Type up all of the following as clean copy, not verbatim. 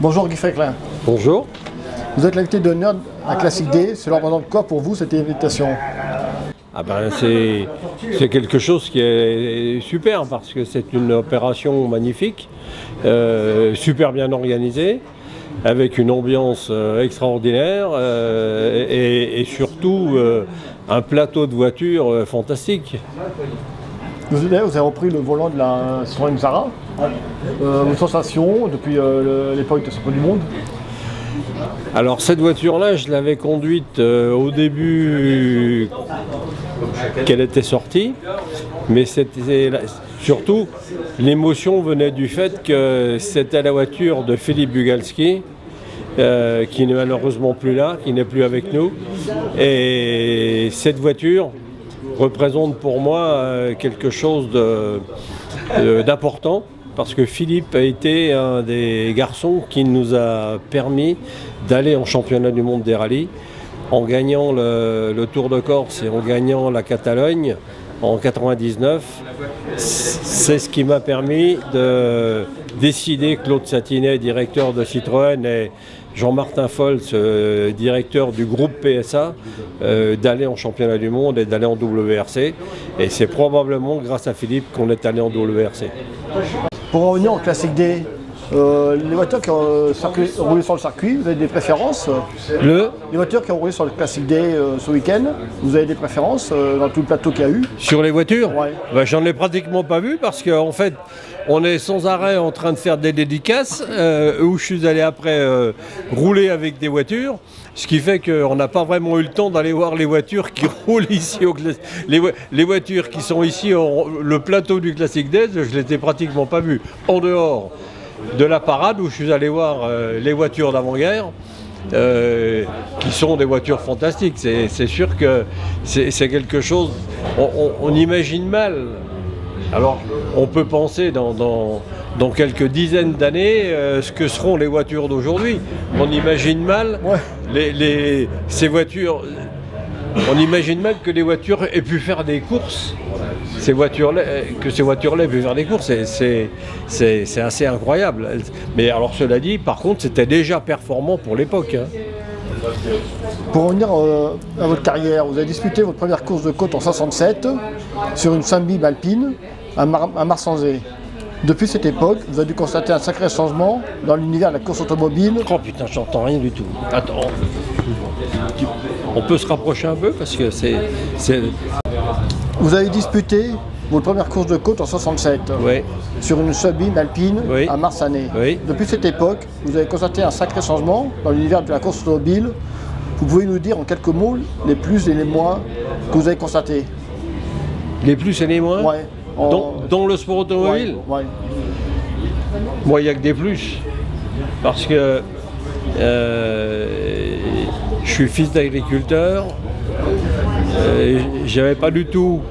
Bonjour Guy Fréclin. Bonjour. Vous êtes l'invité d'honneur à Classic D. Cela représente quoi pour vous cette invitation? C'est quelque chose qui est super parce que c'est une opération magnifique, super bien organisée, avec une ambiance extraordinaire et surtout un plateau de voitures fantastique. Vous avez repris le volant de la Citroën Xara. Vos sensations depuis l'époque de champion du monde? Alors cette voiture-là, je l'avais conduite au début qu'elle était sortie, mais surtout l'émotion venait du fait que c'était la voiture de Philippe Bugalski, qui n'est malheureusement plus là, qui n'est plus avec nous. Et cette voiture représente pour moi quelque chose d'important, parce que Philippe a été un des garçons qui nous a permis d'aller en championnat du monde des rallyes, en gagnant le Tour de Corse et en gagnant la Catalogne en 99. C'est ce qui m'a permis de décider, Claude Satinet, directeur de Citroën, et Jean-Martin Folz, directeur du groupe PSA, d'aller en championnat du monde et d'aller en WRC. Et c'est probablement grâce à Philippe qu'on est allé en WRC. Pour revenir au Classic D, les voitures qui ont roulé sur le circuit, vous avez des préférences? Les voitures qui ont roulé sur le Classic D ce week-end, vous avez des préférences dans tout le plateau qu'il y a eu? Sur les voitures? Ouais. J'en ai pratiquement pas vu parce qu'en fait, on est sans arrêt en train de faire des dédicaces où je suis allé après rouler avec des voitures. Ce qui fait qu'on n'a pas vraiment eu le temps d'aller voir les voitures qui roulent ici. Les voitures qui sont ici, le plateau du Classic D, je ne les ai pratiquement pas vues. En dehors de la parade où je suis allé voir les voitures d'avant-guerre, qui sont des voitures fantastiques. C'est sûr que c'est quelque chose, on imagine mal. Alors on peut penser dans quelques dizaines d'années ce que seront les voitures d'aujourd'hui. On imagine mal ces voitures. On imagine mal que les voitures aient pu faire des courses. Ces voitures-là aient pu faire des courses. C'est assez incroyable. Mais alors cela dit, par contre, c'était déjà performant pour l'époque. Hein. Pour revenir à votre carrière, vous avez disputé votre première course de côte en 67 sur une Sunbeam alpine à Marsanzé. Depuis cette époque, vous avez dû constater un sacré changement dans l'univers de la course automobile. Oh putain, j'entends rien du tout. Attends, on peut se rapprocher un peu parce que c'est... Vous avez disputé votre première course de côte en 67 sur une Sunbeam alpine à Marsanzé. Depuis cette époque, vous avez constaté un sacré changement dans l'univers de la course automobile. Vous pouvez nous dire en quelques mots les plus et les moins que vous avez constatés? Les plus et les moins? Dans le sport automobile? Moi, il n'y a que des plus. Parce que je suis fils d'agriculteur. J'avais pas du tout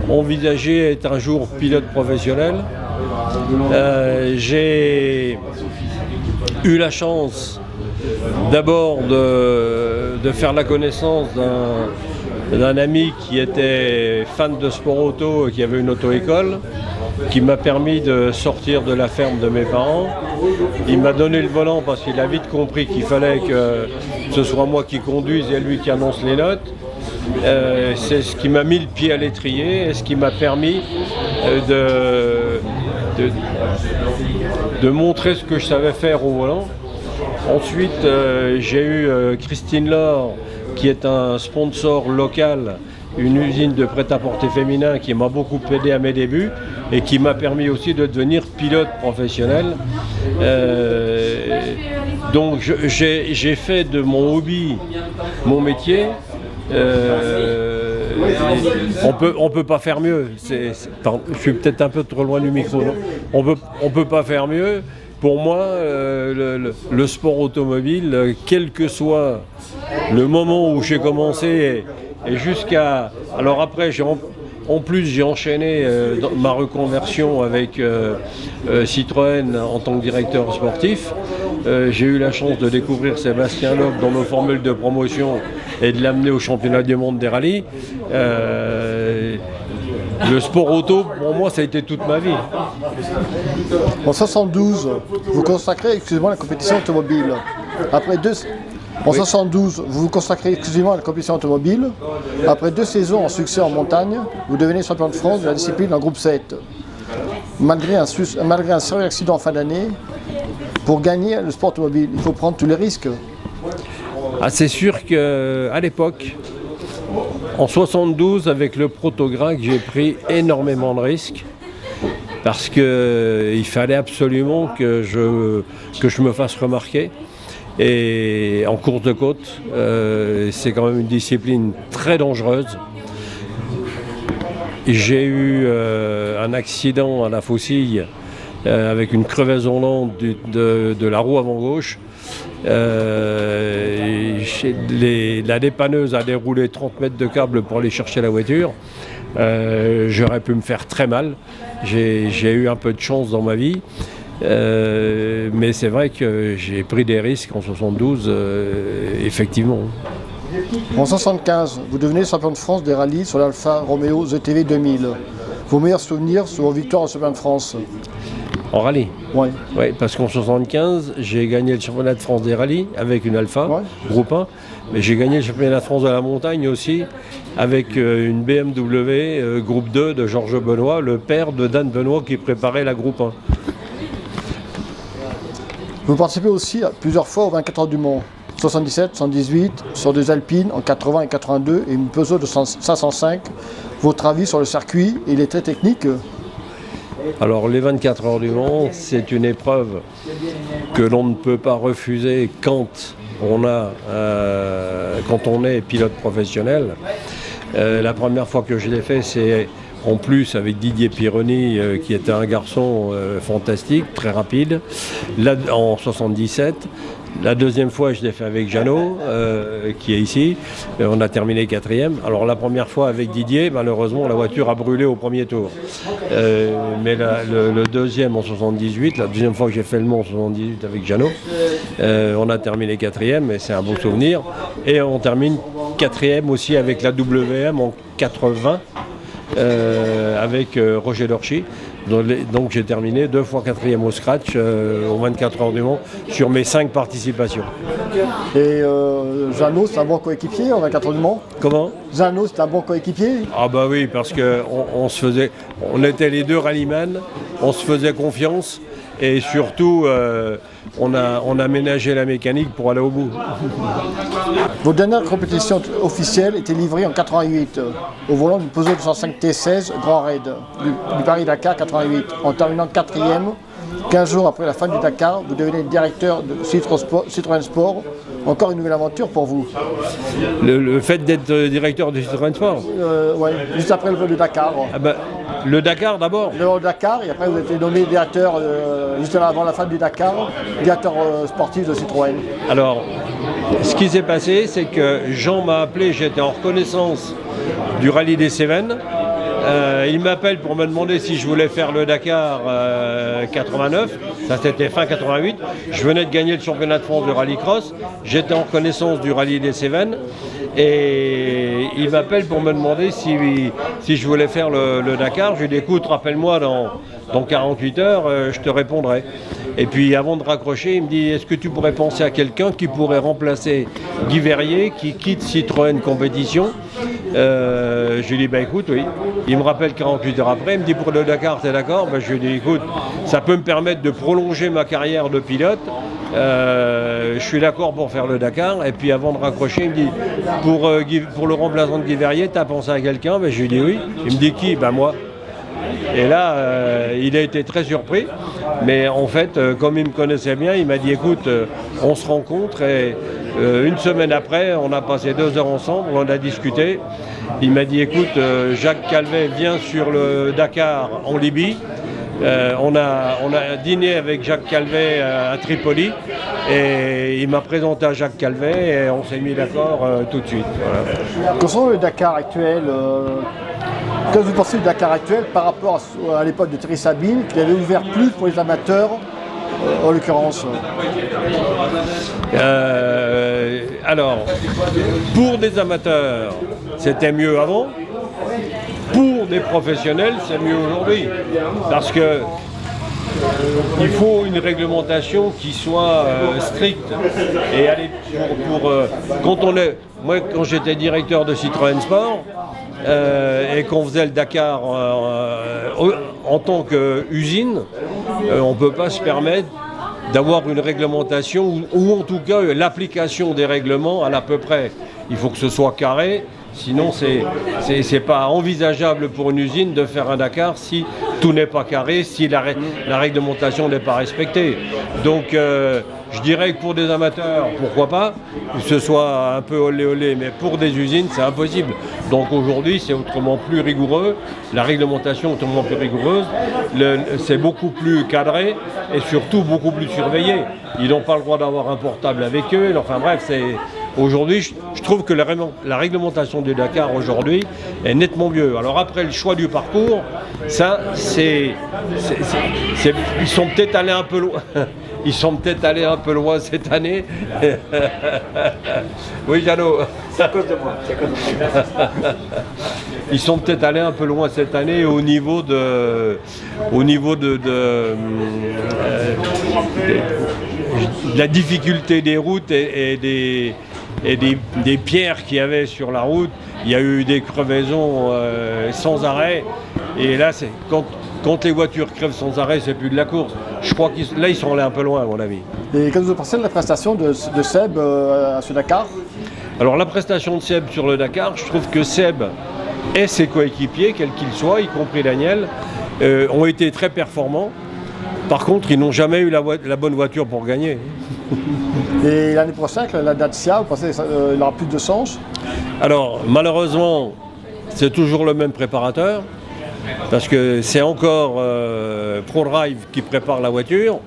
envisagé être un jour pilote professionnel. J'ai eu la chance d'abord de faire la connaissance d'un ami qui était fan de sport auto et qui avait une auto-école, qui m'a permis de sortir de la ferme de mes parents. Il m'a donné le volant parce qu'il a vite compris qu'il fallait que ce soit moi qui conduise et lui qui annonce les notes. C'est ce qui m'a mis le pied à l'étrier et ce qui m'a permis de montrer ce que je savais faire au volant. Ensuite, j'ai eu Christine Laure, qui est un sponsor local, une usine de prêt-à-porter féminin qui m'a beaucoup aidé à mes débuts et qui m'a permis aussi de devenir pilote professionnel. Donc j'ai fait de mon hobby mon métier. On peut pas faire mieux. Pardon, je suis peut-être un peu trop loin du micro. Non, on peut pas faire mieux. Pour moi, le sport automobile, quel que soit le moment où j'ai commencé et jusqu'à... Alors après, en plus, j'ai enchaîné ma reconversion avec Citroën en tant que directeur sportif. J'ai eu la chance de découvrir Sébastien Loeb dans nos formules de promotion et de l'amener au championnat du monde des rallyes. Le sport auto, pour moi, ça a été toute ma vie. En 72, vous consacrez exclusivement à la compétition automobile. En 72, vous vous consacrez exclusivement à la compétition automobile. Après 2 saisons en succès en montagne, vous devenez champion de France de la discipline en groupe 7. Malgré un sérieux accident en fin d'année, pour gagner le sport automobile, il faut prendre tous les risques. Ah, c'est sûr qu'à l'époque, en 72, avec le Protographe, j'ai pris énormément de risques parce qu'il fallait absolument que je me fasse remarquer. Et en course de côte, c'est quand même une discipline très dangereuse. J'ai eu un accident à la Faucille avec une crevaison lente de la roue avant gauche. La dépanneuse a déroulé 30 mètres de câble pour aller chercher la voiture. J'aurais pu me faire très mal. J'ai eu un peu de chance dans ma vie. Mais c'est vrai que j'ai pris des risques en 72, effectivement. En 75, vous devenez champion de France des rallyes sur l'Alfa Romeo ZTV 2000. Vos meilleurs souvenirs sur vos victoires au championnat de France? En rallye? Oui. Ouais, parce qu'en 75, j'ai gagné le championnat de France des rallyes avec une Alfa, groupe 1. Mais j'ai gagné le championnat de France de la montagne aussi avec une BMW groupe 2 de Georges Benoît, le père de Dan Benoît qui préparait la groupe 1. Vous participez aussi plusieurs fois aux 24 heures du Mans, 77, 118, sur des Alpines en 80 et 82 et une Peugeot de 505. Votre avis sur le circuit, il est très technique. Alors les 24 heures du Mans, c'est une épreuve que l'on ne peut pas refuser quand on est pilote professionnel. La première fois que je l'ai fait, c'est en plus avec Didier Pironi, qui était un garçon fantastique, très rapide, là, en 77. La deuxième fois, je l'ai fait avec Jeannot, qui est ici. On a terminé 4e. Alors la première fois avec Didier, malheureusement, la voiture a brûlé au premier tour. Mais le deuxième en 78, la deuxième fois que j'ai fait le Mans en 78 avec Jeannot, on a terminé 4e, et c'est un beau souvenir. Et on termine 4e aussi avec la WM en 80. Avec Roger Lorchy. Donc j'ai terminé 2 fois 4e au scratch aux 24 heures du Mans sur mes 5 participations. Et Jeannot, c'est un bon coéquipier en 24 heures du Mans? Comment? Jeannot, c'est un bon coéquipier? Ah bah oui, parce on était les deux rallyman, on se faisait confiance et surtout on a ménagé la mécanique pour aller au bout. Votre dernière compétition officielle était livrée en 88 au volant d'une Peugeot 205 T16 Grand Raid du Paris-Dakar 88. En terminant 4e, 15 jours après la fin du Dakar, vous devenez directeur de Citroën Sport. Encore une nouvelle aventure pour vous. Le fait d'être directeur de Citroën Sport? Oui, juste après le Dakar. Ah bah, le Dakar d'abord? Le Dakar, et après vous avez été nommé directeur, juste avant la fin du Dakar, directeur sportif de Citroën. Alors, ce qui s'est passé, c'est que Jean m'a appelé, j'étais en reconnaissance du rallye des Cévennes. Il m'appelle pour me demander si je voulais faire le Dakar 89, ça c'était fin 88. Je venais de gagner le championnat de France de rallycross, j'étais en reconnaissance du rallye des Cévennes et il m'appelle pour me demander si je voulais faire le Dakar. Je lui dis écoute, rappelle-moi dans 48 heures, je te répondrai. Et puis avant de raccrocher, il me dit est-ce que tu pourrais penser à quelqu'un qui pourrait remplacer Guy Verrier qui quitte Citroën Compétition? Je lui dis bah écoute oui. Il me rappelle 48 heures après, il me dit pour le Dakar t'es d'accord? Je lui dis écoute, ça peut me permettre de prolonger ma carrière de pilote. Je suis d'accord pour faire le Dakar. Et puis avant de raccrocher, il me dit pour le remplaçant de Guy Verrier, t'as pensé à quelqu'un? Je lui dis oui. Il me dit qui? Moi. Et là, il a été très surpris. Mais en fait, comme il me connaissait bien, il m'a dit écoute, on se rencontre. Et une semaine après, on a passé 2 heures ensemble, on a discuté. Il m'a dit écoute, Jacques Calvet vient sur le Dakar en Libye. On a dîné avec Jacques Calvet à Tripoli et il m'a présenté à Jacques Calvet et on s'est mis d'accord tout de suite. Voilà. Concernant le Dakar actuel, qu'est-ce que vous pensez du Dakar actuel par rapport à l'époque de Thierry Sabine, qui avait ouvert plus pour les amateurs, en l'occurrence? Alors, pour des amateurs, c'était mieux avant. Pour pour des professionnels, c'est mieux aujourd'hui. Parce que il faut une réglementation qui soit stricte. Et aller moi, quand j'étais directeur de Citroën Sport et qu'on faisait le Dakar en tant qu'usine, on ne peut pas se permettre d'avoir une réglementation ou en tout cas l'application des règlements à peu près. Il faut que ce soit carré. Sinon, c'est pas envisageable pour une usine de faire un Dakar si tout n'est pas carré, si la réglementation n'est pas respectée. Donc, je dirais que pour des amateurs, pourquoi pas, que ce soit un peu olé olé, mais pour des usines, c'est impossible. Donc aujourd'hui, c'est autrement plus rigoureux, la réglementation est autrement plus rigoureuse, c'est beaucoup plus cadré et surtout beaucoup plus surveillé. Ils n'ont pas le droit d'avoir un portable avec eux, enfin bref, aujourd'hui, je trouve que la réglementation du Dakar aujourd'hui est nettement mieux. Alors après, le choix du parcours, ça, ils sont peut-être allés un peu loin. Ils sont peut-être allés un peu loin cette année. Oui, Jeannot. C'est à cause de moi. Ils sont peut-être allés un peu loin cette année au niveau de la difficulté des routes et des pierres qu'il y avait sur la route. Il y a eu des crevaisons sans arrêt. Et là, quand les voitures crèvent sans arrêt, c'est plus de la course. Je crois ils sont allés un peu loin, à mon avis. Et qu'est-ce que vous pensez de la prestation de Seb à ce Dakar? Alors la prestation de Seb sur le Dakar, je trouve que Seb et ses coéquipiers, quels qu'ils soient, y compris Daniel, ont été très performants. Par contre, ils n'ont jamais eu la bonne voiture pour gagner. Et l'année prochaine, la Dacia, vous pensez qu'il aura plus de sens? Alors, malheureusement, c'est toujours le même préparateur, parce que c'est encore ProDrive qui prépare la voiture.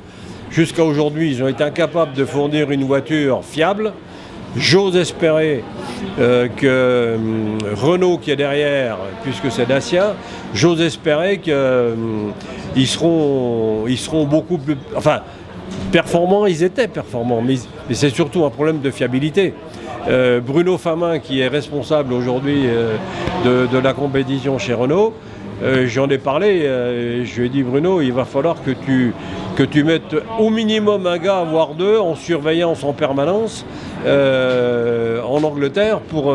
Jusqu'à aujourd'hui, ils ont été incapables de fournir une voiture fiable. J'ose espérer que Renault qui est derrière, puisque c'est Dacia, j'ose espérer qu'ils seront beaucoup plus... Enfin, performants, ils étaient performants, mais c'est surtout un problème de fiabilité. Bruno Famin, qui est responsable aujourd'hui de la compétition chez Renault, j'en ai parlé, je lui ai dit Bruno, il va falloir que tu mettes au minimum un gars, voire deux, en surveillance en permanence en Angleterre pour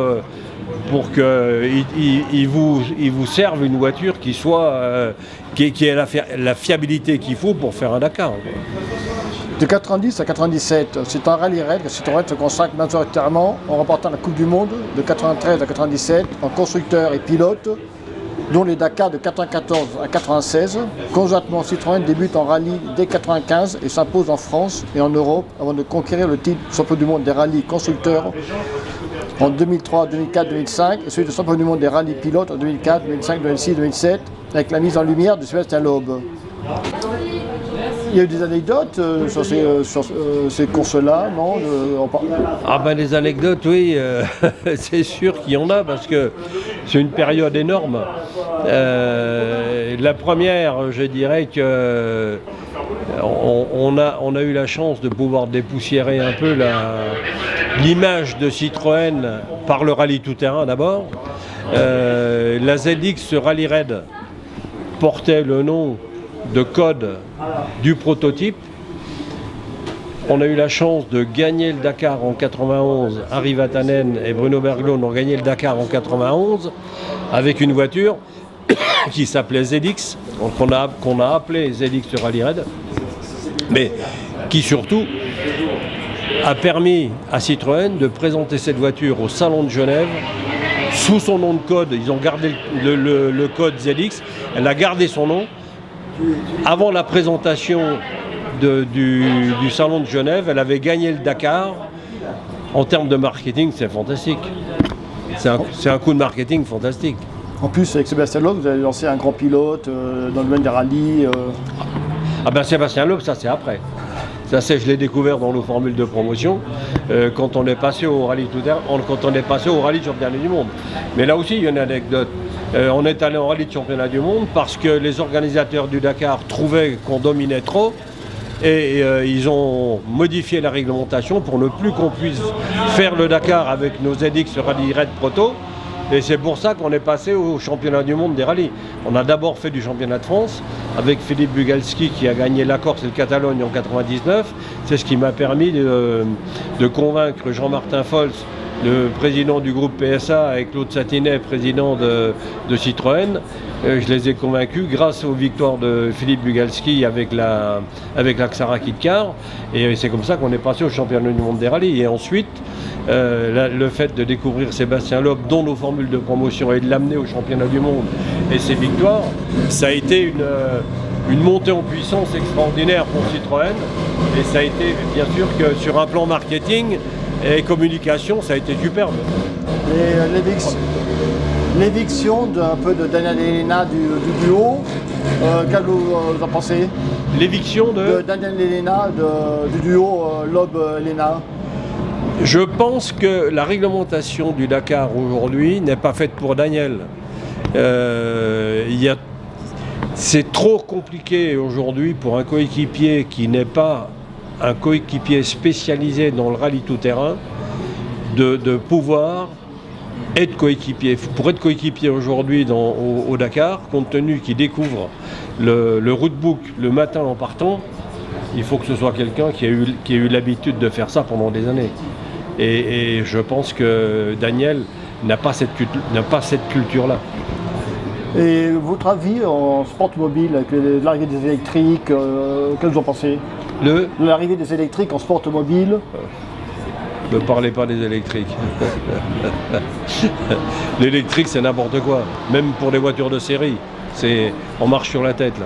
qu'ils vous servent une voiture qui ait la fiabilité qu'il faut pour faire un Dakar. De 90 à 97, c'est un rallye raid que Citroën se consacre majoritairement en remportant la Coupe du Monde de 93 à 97 en constructeur et pilote, dont les Dakar de 94 à 96. Conjointement, Citroën débute en rallye dès 95 et s'impose en France et en Europe avant de conquérir le titre de champion du monde des rallyes constructeurs en 2003, 2004, 2005 et celui de champion du monde des rallyes pilotes en 2004, 2005, 2006, 2007 avec la mise en lumière de Sébastien Loeb. Il y a eu des anecdotes sur ces courses-là, non? Ah ben les anecdotes, oui, c'est sûr qu'il y en a parce que c'est une période énorme. La première, je dirais que on a eu la chance de pouvoir dépoussiérer un peu l'image de Citroën par le rallye tout-terrain d'abord. La ZX Rally Raid portait le nom de code du prototype. On a eu la chance de gagner le Dakar en 91. Harry Vatanen et Bruno Berglund ont gagné le Dakar en 91 avec une voiture qui s'appelait ZX, qu'on a appelé ZX Rally Raid, mais qui surtout a permis à Citroën de présenter cette voiture au Salon de Genève sous son nom de code. Ils ont gardé le code ZX, elle a gardé son nom. Avant la présentation du Salon de Genève, elle avait gagné le Dakar. En termes de marketing, c'est fantastique. C'est un coup de marketing fantastique. En plus, avec Sébastien Loeb, vous avez lancé un grand pilote dans le domaine des rallyes. Ah ben Sébastien Loeb, ça c'est après. Ça c'est, je l'ai découvert dans nos formules de promotion quand on est passé au rallye tout-terrain, quand on est passé au rallye de championnat du monde. Mais là aussi, il y a une anecdote. On est allé en rallye de championnat du monde parce que les organisateurs du Dakar trouvaient qu'on dominait trop et ils ont modifié la réglementation pour ne plus qu'on puisse faire le Dakar avec nos ZX Rally Raid Proto Et c'est pour ça qu'on est passé au championnat du monde des rallyes. On a d'abord fait du championnat de France avec Philippe Bugalski qui a gagné la Corse et le Catalogne en 99. C'est ce qui m'a permis de convaincre Jean-Martin Fols, le président du groupe PSA, et Claude Satinet, président de Citroën. Je les ai convaincus grâce aux victoires de Philippe Bugalski avec la Xara Kit Car. Et c'est comme ça qu'on est passé au championnat du monde des rallyes. Et ensuite, le fait de découvrir Sébastien Loeb, dont nos formules de promotion, et de l'amener au championnat du monde et ses victoires, ça a été une montée en puissance extraordinaire pour Citroën. Et ça a été, bien sûr, que sur un plan marketing et communication, ça a été superbe. L'éviction d'un peu de Daniel et Elena du duo, qu'est-ce que vous en pensez? L'éviction de Daniel et Elena du duo Loeb-Elena. Je pense que la réglementation du Dakar aujourd'hui n'est pas faite pour Daniel. C'est trop compliqué aujourd'hui pour un coéquipier qui n'est pas un coéquipier spécialisé dans le rallye tout-terrain de pouvoir être coéquipier. Pour être coéquipier aujourd'hui au Dakar, compte tenu qu'il découvre le roadbook le matin en partant, il faut que ce soit quelqu'un qui a eu l'habitude de faire ça pendant des années. Et je pense que Daniel n'a pas cette culture-là. Et votre avis en sport automobile, avec l'arrivée des électriques, qu'est-ce que vous en pensez? L'arrivée des électriques en sport automobile. Ne parlez pas des électriques. L'électrique, c'est n'importe quoi. Même pour les voitures de série. On marche sur la tête, là.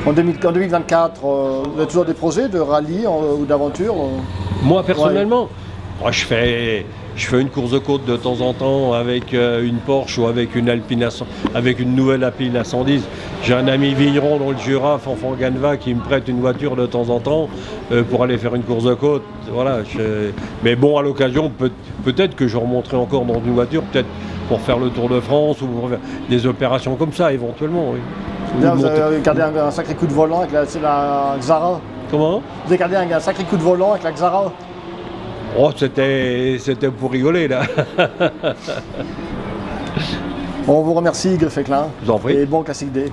En 2024, vous avez toujours des projets de rallye ou d'aventure? Moi, personnellement, moi, je fais une course de côte de temps en temps avec une Porsche ou avec une nouvelle Alpine A110. J'ai un ami vigneron dans le Jura, Fanfan Ganva, qui me prête une voiture de temps en temps pour aller faire une course de côte. Voilà, mais bon, à l'occasion, peut-être que je remonterai encore dans une voiture, peut-être pour faire le Tour de France ou pour faire des opérations comme ça, éventuellement. Oui. Vous avez gardé un sacré coup de volant avec la Xara. Comment? Vous avez gardé un sacré coup de volant avec la Xara. Oh, c'était pour rigoler, là. On vous remercie, Greg Féclin. Je vous en prie. Et bon Classic Day.